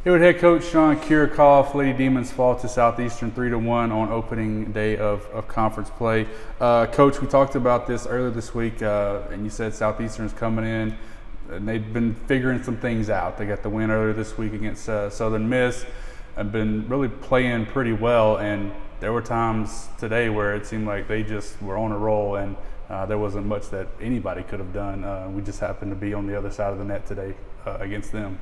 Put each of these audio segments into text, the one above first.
Hayward head coach Sean Kiracofe, Lady Demons fall to Southeastern 3-1 on opening day of conference play. Coach, we talked about this earlier this week, and you said Southeastern's coming in, and they've been figuring some things out. They got the win earlier this week against Southern Miss, and been really playing pretty well. And there were times today where it seemed like they just were on a roll, and there wasn't much that anybody could have done. We just happened to be on the other side of the net today against them.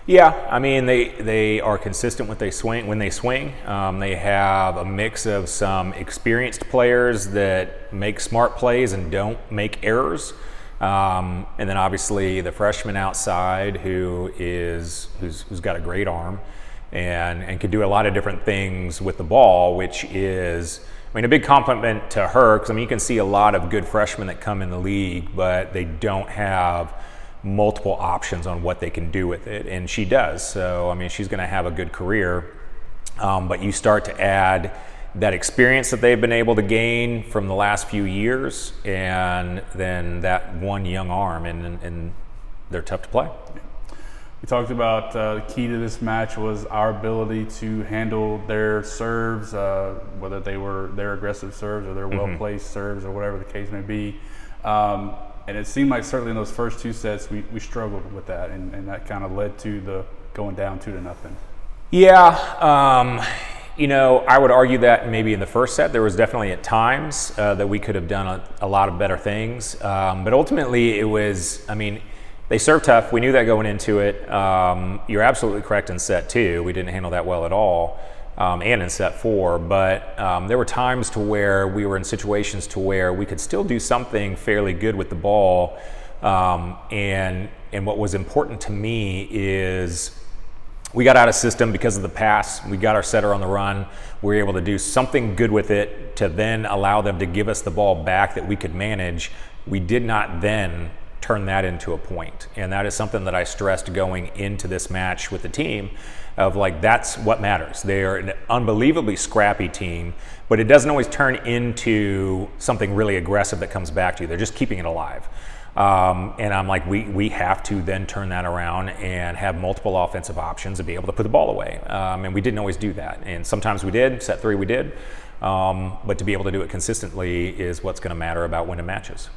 Yeah, I mean, they are consistent when they swing. They have a mix of some experienced players that make smart plays and don't make errors, and then obviously the freshman outside who's got a great arm and can do a lot of different things with the ball, which is, I mean, a big compliment to her, because I mean, you can see a lot of good freshmen that come in the league, but they don't have multiple options on what they can do with it, and she does. So I mean, she's going to have a good career, but you start to add that experience that they've been able to gain from the last few years, and then that one young arm, and they're tough to play. We talked about the key to this match was our ability to handle their serves, whether they were their aggressive serves or their well-placed serves or whatever the case may be. And it seemed like certainly in those first two sets we struggled with that, and that kind of led to the going down 2-0. Yeah, I would argue that maybe in the first set there was definitely at times that we could have done a lot of better things. But ultimately it was, I mean, they served tough. We knew that going into it. You're absolutely correct in set 2. We didn't handle that well at all. And in set 4, but there were times to where we were in situations to where we could still do something fairly good with the ball, and what was important to me is we got out of system because of the pass. We got our setter on the run. We were able to do something good with it to then allow them to give us the ball back that we could manage. We did not then turn that into a point, and that is something that I stressed going into this match with the team, of like, that's what matters. They are an unbelievably scrappy team, but it doesn't always turn into something really aggressive that comes back to you. They're just keeping it alive. And I'm like, we have to then turn that around and have multiple offensive options and be able to put the ball away. And we didn't always do that. And sometimes we did. Set 3 we did. But to be able to do it consistently is what's going to matter about winning matches.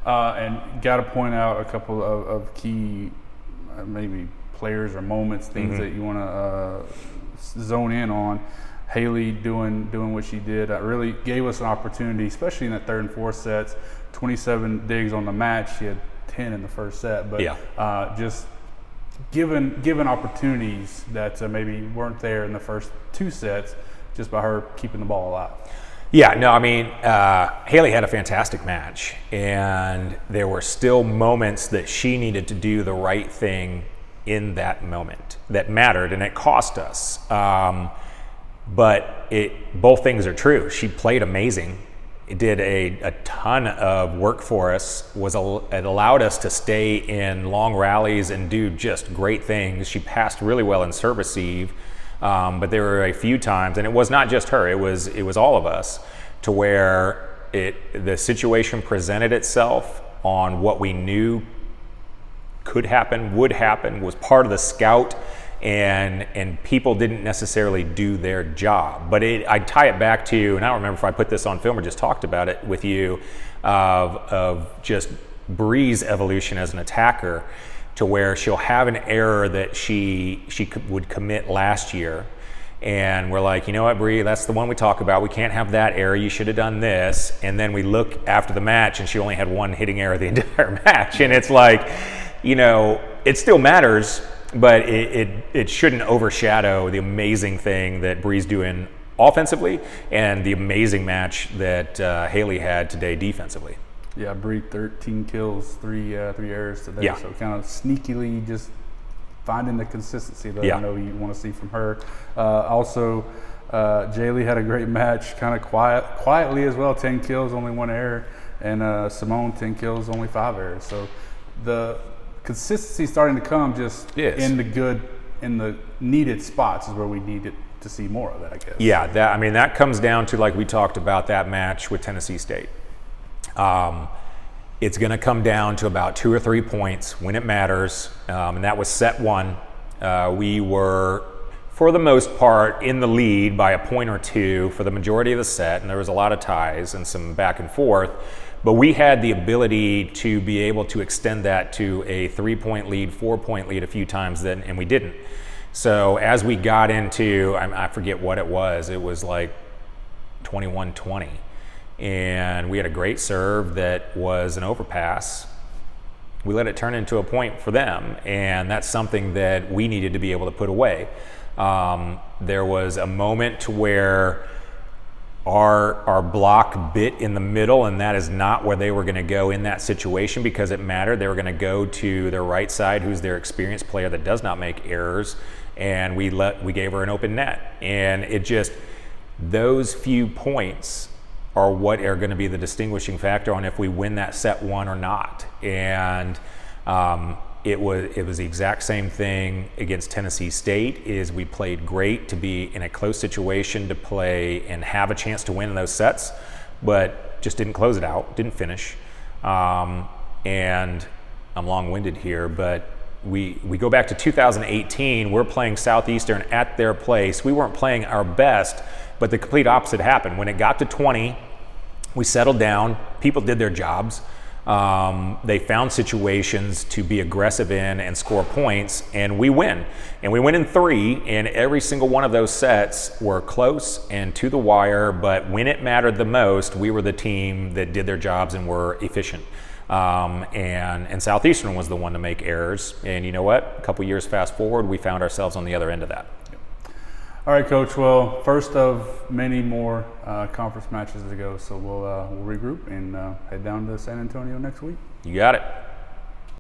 And got to point out a couple of key maybe players or moments, things that you want to zone in on. Haley doing what she did really gave us an opportunity, especially in that third and fourth sets. 27 digs on the match. She had 10 in the first set, but just given opportunities that maybe weren't there in the first two sets, just by her keeping the ball alive. Yeah, no, I mean, Haley had a fantastic match, and there were still moments that she needed to do the right thing in that moment that mattered, and it cost us. But both things are true. She played amazing. It did a ton of work for us. It allowed us to stay in long rallies and do just great things. She passed really well in serve receive. But there were a few times, and it was not just her, it was all of us, to where the situation presented itself on what we knew could happen, would happen, was part of the scout, and people didn't necessarily do their job. But I tie it back to, and I don't remember if I put this on film or just talked about it with you, of just Bree's evolution as an attacker, to where she'll have an error that she would commit last year, and we're like, you know what, Bree, that's the one we talk about. We can't have that error. You should have done this. And then we look after the match, and she only had one hitting error the entire match. And it's like, it still matters, but it shouldn't overshadow the amazing thing that Bree's doing offensively and the amazing match that Haley had today defensively. Yeah, Bree 13 kills, three errors today. Yeah. So kind of sneakily just finding the consistency that I know you want to see from her. Also, Jaylee had a great match, kind of quietly as well. 10 kills, only 1 error, and Simone 10 kills, only 5 errors. So the consistency starting to come just in the needed spots is where we needed to see more of it, I guess. Yeah, that comes down to, like we talked about that match with Tennessee State. It's going to come down to about 2 or 3 points when it matters, and that was set 1. We were, for the most part, in the lead by a point or two for the majority of the set, and there was a lot of ties and some back and forth, but we had the ability to be able to extend that to a 3-point lead, 4-point lead a few times then, and we didn't. So as we got into, I forget what it was like 21-20, and we had a great serve that was an overpass. We let it turn into a point for them, and that's something that we needed to be able to put away. There was a moment where our block bit in the middle, and that is not where they were going to go in that situation because it mattered. They were going to go to their right side, who's their experienced player that does not make errors, and we gave her an open net. And it just, those few points are what are going to be the distinguishing factor on if we win that set one or not. And it was the exact same thing against Tennessee State. Is we played great to be in a close situation to play and have a chance to win in those sets, but just didn't close it out, didn't finish. And I'm long-winded here, but we go back to 2018. We're playing Southeastern at their place. We weren't playing our best, but the complete opposite happened. When it got to 20, we settled down. People did their jobs. They found situations to be aggressive in and score points, and we win. And we win in 3, and every single one of those sets were close and to the wire, but when it mattered the most, we were the team that did their jobs and were efficient. And Southeastern was the one to make errors. And you know what? A couple years fast forward, we found ourselves on the other end of that. All right, Coach. Well, first of many more conference matches to go, so we'll regroup and head down to San Antonio next week. You got it.